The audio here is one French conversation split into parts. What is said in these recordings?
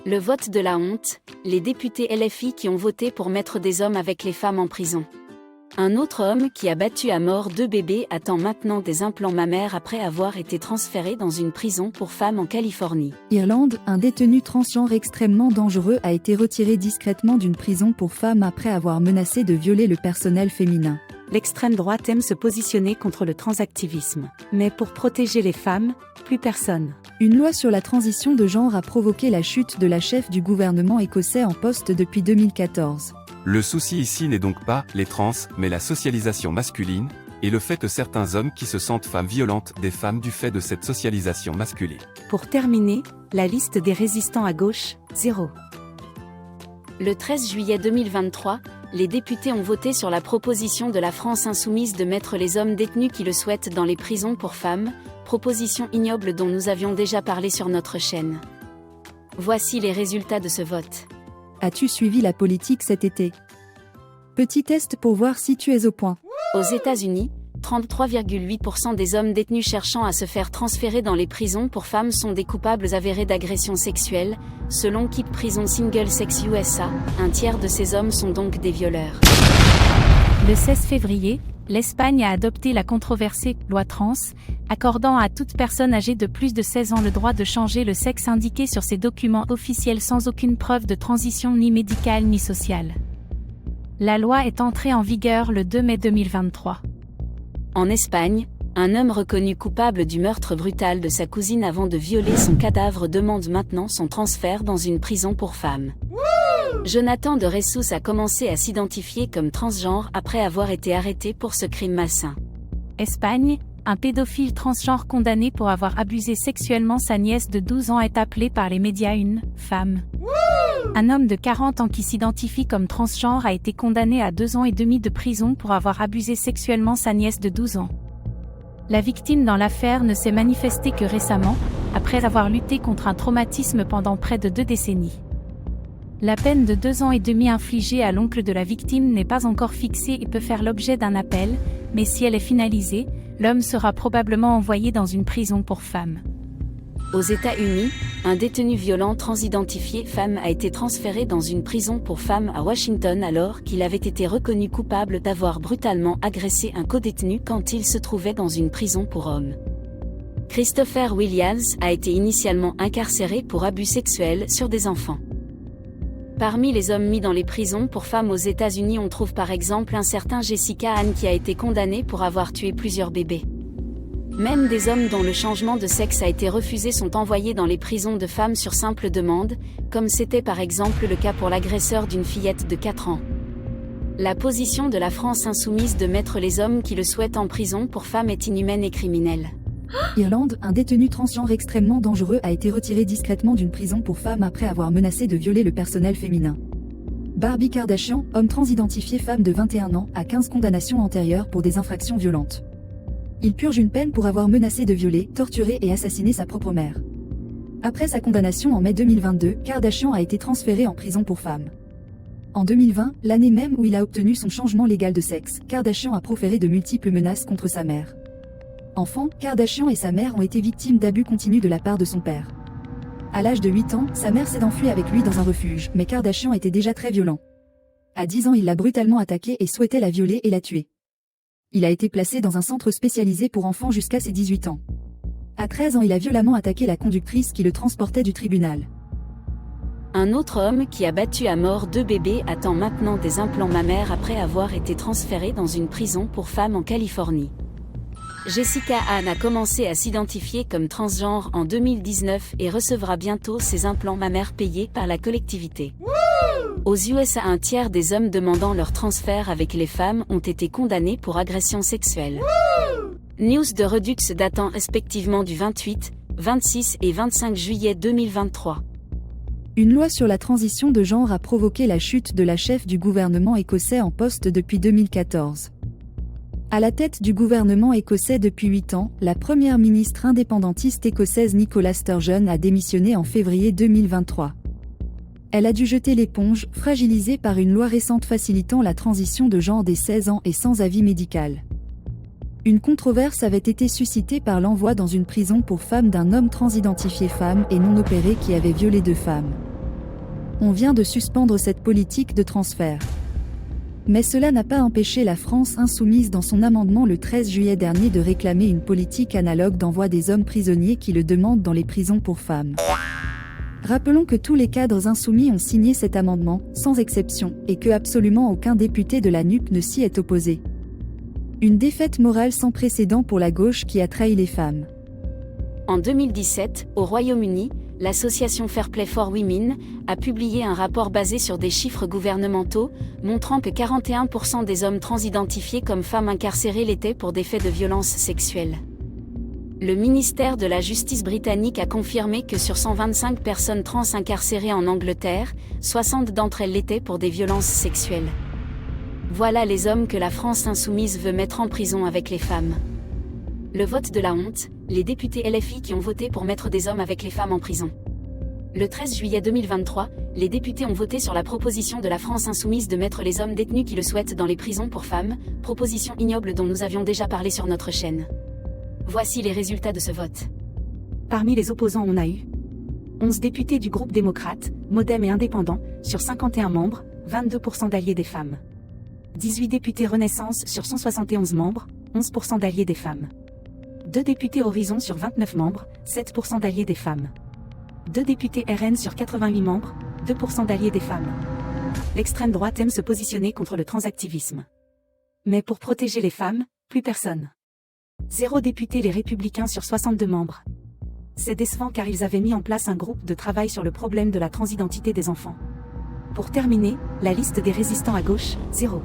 Le vote de la honte, les députés LFI qui ont voté pour mettre des hommes avec les femmes en prison. Un autre homme qui a battu à mort 2 bébés attend maintenant des implants mammaires après avoir été transféré dans une prison pour femmes en Californie. Irlande, un détenu transgenre extrêmement dangereux a été retiré discrètement d'une prison pour femmes après avoir menacé de violer le personnel féminin. L'extrême droite aime se positionner contre le transactivisme. Mais pour protéger les femmes, plus personne. Une loi sur la transition de genre a provoqué la chute de la chef du gouvernement écossais en poste depuis 2014. Le souci ici n'est donc pas les trans, mais la socialisation masculine, et le fait que certains hommes qui se sentent femmes violentent des femmes du fait de cette socialisation masculine. Pour terminer, la liste des résistants à gauche, 0. Le 13 juillet 2023, les députés ont voté sur la proposition de la France insoumise de mettre les hommes détenus qui le souhaitent dans les prisons pour femmes, proposition ignoble dont nous avions déjà parlé sur notre chaîne. Voici les résultats de ce vote. As-tu suivi la politique cet été? Petit test pour voir si tu es au point. Aux États-Unis, 33,8% des hommes détenus cherchant à se faire transférer dans les prisons pour femmes sont des coupables avérés d'agression sexuelle, selon Keep Prison Single Sex USA, un tiers de ces hommes sont donc des violeurs. Le 16 février, l'Espagne a adopté la controversée « loi trans », accordant à toute personne âgée de plus de 16 ans le droit de changer le sexe indiqué sur ses documents officiels sans aucune preuve de transition ni médicale ni sociale. La loi est entrée en vigueur le 2 mai 2023. En Espagne, un homme reconnu coupable du meurtre brutal de sa cousine avant de violer son cadavre demande maintenant son transfert dans une prison pour femmes. Jonathan de Ressus a commencé à s'identifier comme transgenre après avoir été arrêté pour ce crime malsain. Espagne, un pédophile transgenre condamné pour avoir abusé sexuellement sa nièce de 12 ans est appelé par les médias une femme. Un homme de 40 ans qui s'identifie comme transgenre a été condamné à 2 ans et demi de prison pour avoir abusé sexuellement sa nièce de 12 ans. La victime dans l'affaire ne s'est manifestée que récemment, après avoir lutté contre un traumatisme pendant près de 2 décennies. La peine de 2 ans et demi infligée à l'oncle de la victime n'est pas encore fixée et peut faire l'objet d'un appel, mais si elle est finalisée, l'homme sera probablement envoyé dans une prison pour femmes. Aux États-Unis, un détenu violent transidentifié femme a été transféré dans une prison pour femmes à Washington alors qu'il avait été reconnu coupable d'avoir brutalement agressé un codétenu quand il se trouvait dans une prison pour hommes. Christopher Williams a été initialement incarcéré pour abus sexuels sur des enfants. Parmi les hommes mis dans les prisons pour femmes aux États-Unis, on trouve par exemple un certain Jessica Ann qui a été condamné pour avoir tué plusieurs bébés. Même des hommes dont le changement de sexe a été refusé sont envoyés dans les prisons de femmes sur simple demande, comme c'était par exemple le cas pour l'agresseur d'une fillette de 4 ans. La position de la France insoumise de mettre les hommes qui le souhaitent en prison pour femmes est inhumaine et criminelle. Irlande, un détenu transgenre extrêmement dangereux a été retiré discrètement d'une prison pour femmes après avoir menacé de violer le personnel féminin. Barbie Kardashian, homme transidentifié femme de 21 ans, a 15 condamnations antérieures pour des infractions violentes. Il purge une peine pour avoir menacé de violer, torturer et assassiner sa propre mère. Après sa condamnation en mai 2022, Kardashian a été transféré en prison pour femmes. En 2020, l'année même où il a obtenu son changement légal de sexe, Kardashian a proféré de multiples menaces contre sa mère. Enfant, Kardashian et sa mère ont été victimes d'abus continus de la part de son père. À l'âge de 8 ans, sa mère s'est enfuie avec lui dans un refuge, mais Kardashian était déjà très violent. À 10 ans, il l'a brutalement attaquée et souhaitait la violer et la tuer. Il a été placé dans un centre spécialisé pour enfants jusqu'à ses 18 ans. À 13 ans, il a violemment attaqué la conductrice qui le transportait du tribunal. Un autre homme qui a battu à mort 2 bébés attend maintenant des implants mammaires après avoir été transféré dans une prison pour femmes en Californie. Jessica Ann a commencé à s'identifier comme transgenre en 2019 et recevra bientôt ses implants mammaires payés par la collectivité. Aux USA, un tiers des hommes demandant leur transfert avec les femmes ont été condamnés pour agression sexuelle. News de Redux datant respectivement du 28, 26 et 25 juillet 2023. Une loi sur la transition de genre a provoqué la chute de la chef du gouvernement écossais en poste depuis 2014. À la tête du gouvernement écossais depuis 8 ans, la première ministre indépendantiste écossaise Nicola Sturgeon a démissionné en février 2023. Elle a dû jeter l'éponge, fragilisée par une loi récente facilitant la transition de genre dès 16 ans et sans avis médical. Une controverse avait été suscitée par l'envoi dans une prison pour femmes d'un homme transidentifié femme et non opéré qui avait violé 2 femmes. On vient de suspendre cette politique de transfert. Mais cela n'a pas empêché la France insoumise dans son amendement le 13 juillet dernier de réclamer une politique analogue d'envoi des hommes prisonniers qui le demandent dans les prisons pour femmes. Rappelons que tous les cadres insoumis ont signé cet amendement, sans exception, et que absolument aucun député de la NUP ne s'y est opposé. Une défaite morale sans précédent pour la gauche qui a trahi les femmes. En 2017, au Royaume-Uni, l'association Fair Play for Women a publié un rapport basé sur des chiffres gouvernementaux, montrant que 41% des hommes transidentifiés comme femmes incarcérées l'étaient pour des faits de violence sexuelle. Le ministère de la Justice britannique a confirmé que sur 125 personnes trans incarcérées en Angleterre, 60 d'entre elles l'étaient pour des violences sexuelles. Voilà les hommes que la France insoumise veut mettre en prison avec les femmes. Le vote de la honte, les députés LFI qui ont voté pour mettre des hommes avec les femmes en prison. Le 13 juillet 2023, les députés ont voté sur la proposition de la France insoumise de mettre les hommes détenus qui le souhaitent dans les prisons pour femmes, proposition ignoble dont nous avions déjà parlé sur notre chaîne. Voici les résultats de ce vote. Parmi les opposants, on a eu 11 députés du groupe démocrate, Modem et indépendants, sur 51 membres, 22% d'alliés des femmes. 18 députés Renaissance sur 171 membres, 11% d'alliés des femmes. 2 députés Horizon sur 29 membres, 7% d'alliés des femmes. 2 députés RN sur 88 membres, 2% d'alliés des femmes. L'extrême droite aime se positionner contre le transactivisme. Mais pour protéger les femmes, plus personne. 0 député Les Républicains sur 62 membres. C'est décevant car ils avaient mis en place un groupe de travail sur le problème de la transidentité des enfants. Pour terminer, la liste des résistants à gauche, 0.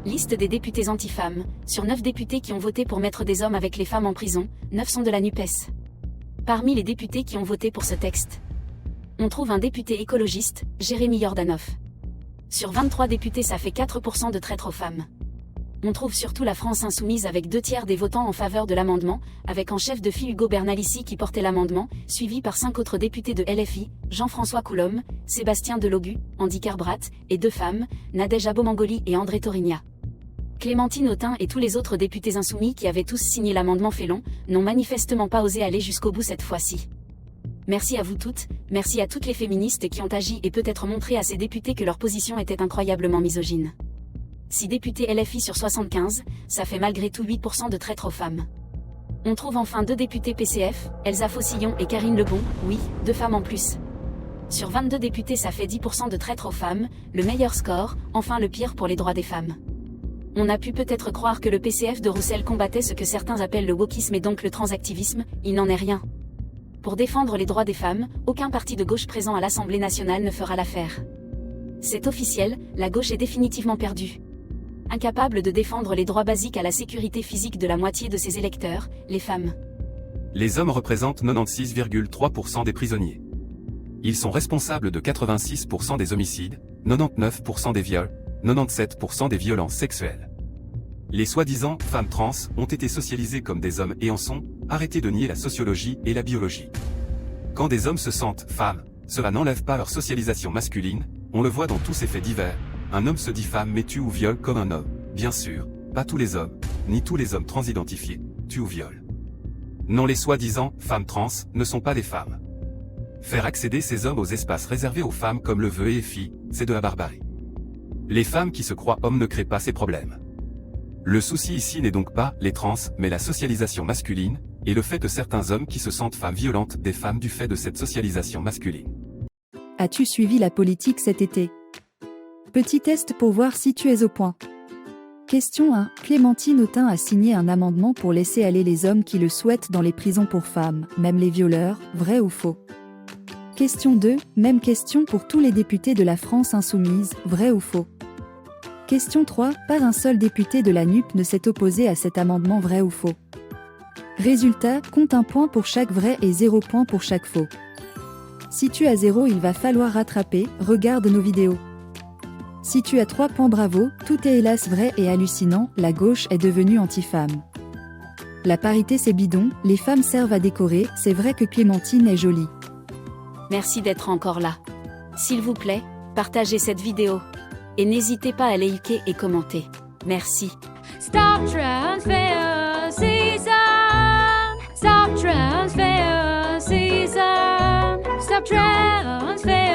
Liste des députés anti-femmes. Sur 9 députés qui ont voté pour mettre des hommes avec les femmes en prison, 9 sont de la NUPES. Parmi les députés qui ont voté pour ce texte, on trouve un député écologiste, Jérémy Yordanov. Sur 23 députés, ça fait 4% de traîtres aux femmes. On trouve surtout la France insoumise avec 2 tiers des votants en faveur de l'amendement, avec en chef de file Hugo Bernalicis qui portait l'amendement, suivi par 5 autres députés de LFI, Jean-François Coulombe, Sébastien Delogu, Andy Carbrat, et 2 femmes, Nadège Abomangoli et André Torigna. Clémentine Autain et tous les autres députés insoumis qui avaient tous signé l'amendement Félon, n'ont manifestement pas osé aller jusqu'au bout cette fois-ci. Merci à vous toutes, merci à toutes les féministes qui ont agi et peut-être montré à ces députés que leur position était incroyablement misogyne. 6 députés LFI sur 75, ça fait malgré tout 8% de traîtres aux femmes. On trouve enfin 2 députés PCF, Elsa Faucillon et Karine Lebon, oui, 2 femmes en plus. Sur 22 députés, ça fait 10% de traîtres aux femmes, le meilleur score, enfin le pire pour les droits des femmes. On a pu peut-être croire que le PCF de Roussel combattait ce que certains appellent le wokisme et donc le transactivisme, il n'en est rien. Pour défendre les droits des femmes, aucun parti de gauche présent à l'Assemblée nationale ne fera l'affaire. C'est officiel, la gauche est définitivement perdue. Incapable de défendre les droits basiques à la sécurité physique de la moitié de ses électeurs, les femmes. Les hommes représentent 96,3% des prisonniers. Ils sont responsables de 86% des homicides, 99% des viols, 97% des violences sexuelles. Les soi-disant femmes trans ont été socialisées comme des hommes et en sont, arrêtez de nier la sociologie et la biologie. Quand des hommes se sentent femmes, cela n'enlève pas leur socialisation masculine, on le voit dans tous ces faits divers, un homme se dit femme mais tue ou viole comme un homme, bien sûr, pas tous les hommes, ni tous les hommes transidentifiés, tuent ou violent. Non, les soi-disant femmes trans ne sont pas des femmes. Faire accéder ces hommes aux espaces réservés aux femmes comme le veut EFI, c'est de la barbarie. Les femmes qui se croient hommes ne créent pas ces problèmes. Le souci ici n'est donc pas les trans, mais la socialisation masculine, et le fait que certains hommes qui se sentent femmes violentent des femmes du fait de cette socialisation masculine. As-tu suivi la politique cet été? Petit test pour voir si tu es au point. Question 1. Clémentine Autain a signé un amendement pour laisser aller les hommes qui le souhaitent dans les prisons pour femmes, même les violeurs, vrai ou faux? Question 2. Même question pour tous les députés de la France insoumise, vrai ou faux? Question 3. Pas un seul député de la NUP ne s'est opposé à cet amendement, vrai ou faux? Résultat, compte 1 point pour chaque vrai et 0 point pour chaque faux. Si tu as 0, il va falloir rattraper, regarde nos vidéos. Si tu as 3 points, bravo, tout est hélas vrai et hallucinant, la gauche est devenue anti-femme. La parité c'est bidon, les femmes servent à décorer, c'est vrai que Clémentine est jolie. Merci d'être encore là. S'il vous plaît, partagez cette vidéo. Et n'hésitez pas à liker et commenter. Merci. Stop transfer season. Stop transfer season. Stop transfer